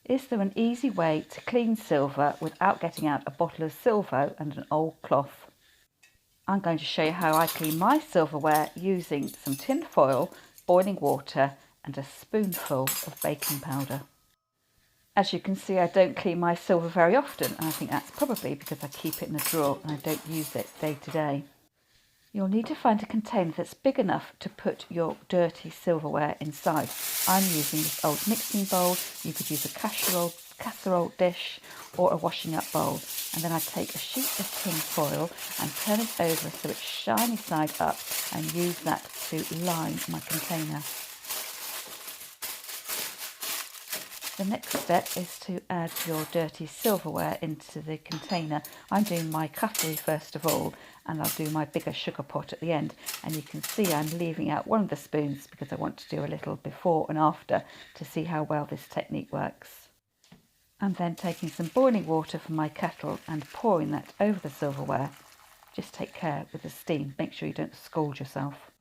Is there an easy way to clean silver without getting out a bottle of silver and an old cloth? I'm going to show you how I clean my silverware using some tin foil, boiling water and a spoonful of baking powder. As you can see, I don't clean my silver very often, and I think that's probably because I keep it in a drawer and I don't use it day to day. You'll need to find a container that's big enough to put your dirty silverware inside. I'm using this old mixing bowl. You could use a casserole dish or a washing up bowl. And then I take a sheet of tin foil and turn it over so it's shiny side up and use that to line my container. The next step is to add your dirty silverware into the container. I'm doing my cutlery first of all, and I'll do my bigger sugar pot at the end. And you can see I'm leaving out one of the spoons because I want to do a little before and after to see how well this technique works. I'm then taking some boiling water from my kettle and pouring that over the silverware. Just take care with the steam, make sure you don't scald yourself.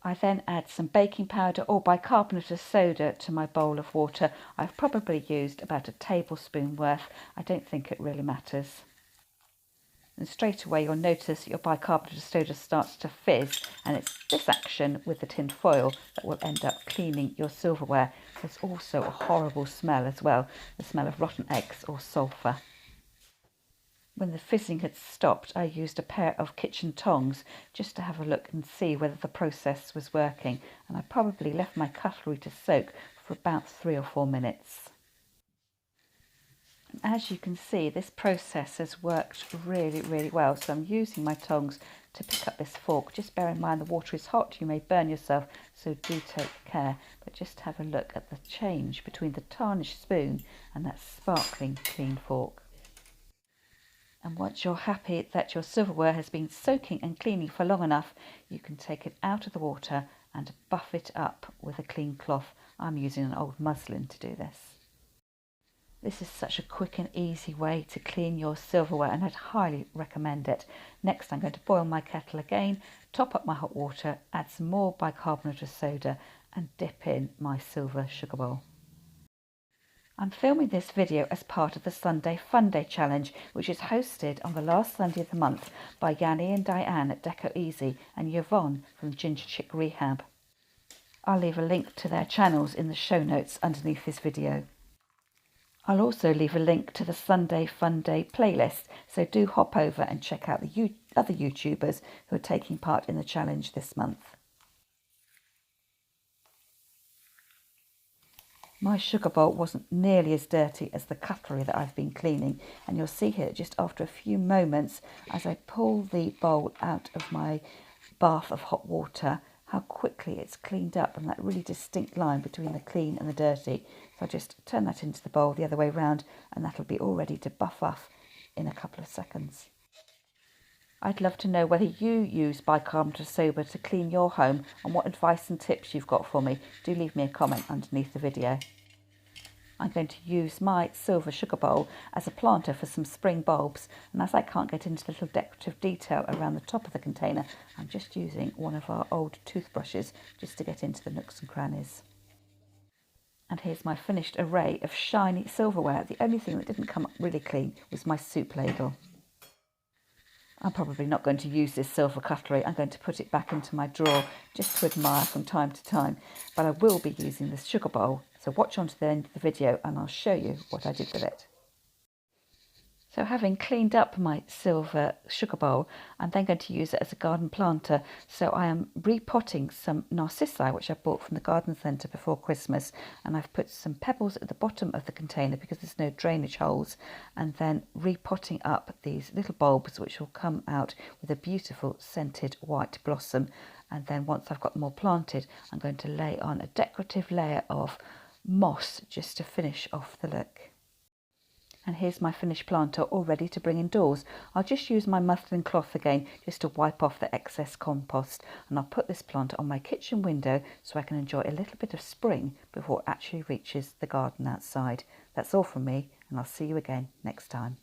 I then add some baking powder or bicarbonate of soda to my bowl of water. I've probably used about a tablespoon worth. I don't think it really matters. And straight away you'll notice your bicarbonate of soda starts to fizz, and it's this action with the tin foil that will end up cleaning your silverware. There's also a horrible smell as well, the smell of rotten eggs or sulphur. When the fizzing had stopped, I used a pair of kitchen tongs just to have a look and see whether the process was working, and I probably left my cutlery to soak for about 3 or 4 minutes. And as you can see, this process has worked really well, so I'm using my tongs to pick up this fork. Just bear in mind the water is hot, you may burn yourself, so do take care, but just have a look at the change between the tarnished spoon and that sparkling clean fork. And once you're happy that your silverware has been soaking and cleaning for long enough, you can take it out of the water and buff it up with a clean cloth. I'm using an old muslin to do this. This is such a quick and easy way to clean your silverware, and I'd highly recommend it. Next, I'm going to boil my kettle again, top up my hot water, add some more bicarbonate of soda and dip in my silver sugar bowl. I'm filming this video as part of the Sunday Funday challenge, which is hosted on the last Sunday of the month by Yanni and Diane at Deco Easy and Yvonne from Ginger Chick Rehab. I'll leave a link to their channels in the show notes underneath this video. I'll also leave a link to the Sunday Funday playlist, so do hop over and check out the other YouTubers who are taking part in the challenge this month. My sugar bowl wasn't nearly as dirty as the cutlery that I've been cleaning, and you'll see here just after a few moments as I pull the bowl out of my bath of hot water how quickly it's cleaned up and that really distinct line between the clean and the dirty. So I just turn that into the bowl the other way round and that'll be all ready to buff off in a couple of seconds. I'd love to know whether you use bicarbonate of soda to clean your home and what advice and tips you've got for me. Do leave me a comment underneath the video. I'm going to use my silver sugar bowl as a planter for some spring bulbs, and as I can't get into the little decorative detail around the top of the container, I'm just using one of our old toothbrushes just to get into the nooks and crannies. And here's my finished array of shiny silverware. The only thing that didn't come up really clean was my soup ladle. I'm probably not going to use this silver cutlery. I'm going to put it back into my drawer just to admire from time to time. But I will be using this sugar bowl. So watch on to the end of the video and I'll show you what I did with it. So having cleaned up my silver sugar bowl, I'm then going to use it as a garden planter. So I am repotting some narcissi, which I bought from the garden centre before Christmas. And I've put some pebbles at the bottom of the container because there's no drainage holes. And then repotting up these little bulbs, which will come out with a beautiful scented white blossom. And then once I've got them all planted, I'm going to lay on a decorative layer of moss just to finish off the look. And here's my finished planter all ready to bring indoors. I'll just use my muslin cloth again just to wipe off the excess compost, and I'll put this planter on my kitchen window so I can enjoy a little bit of spring before it actually reaches the garden outside. That's all from me, and I'll see you again next time.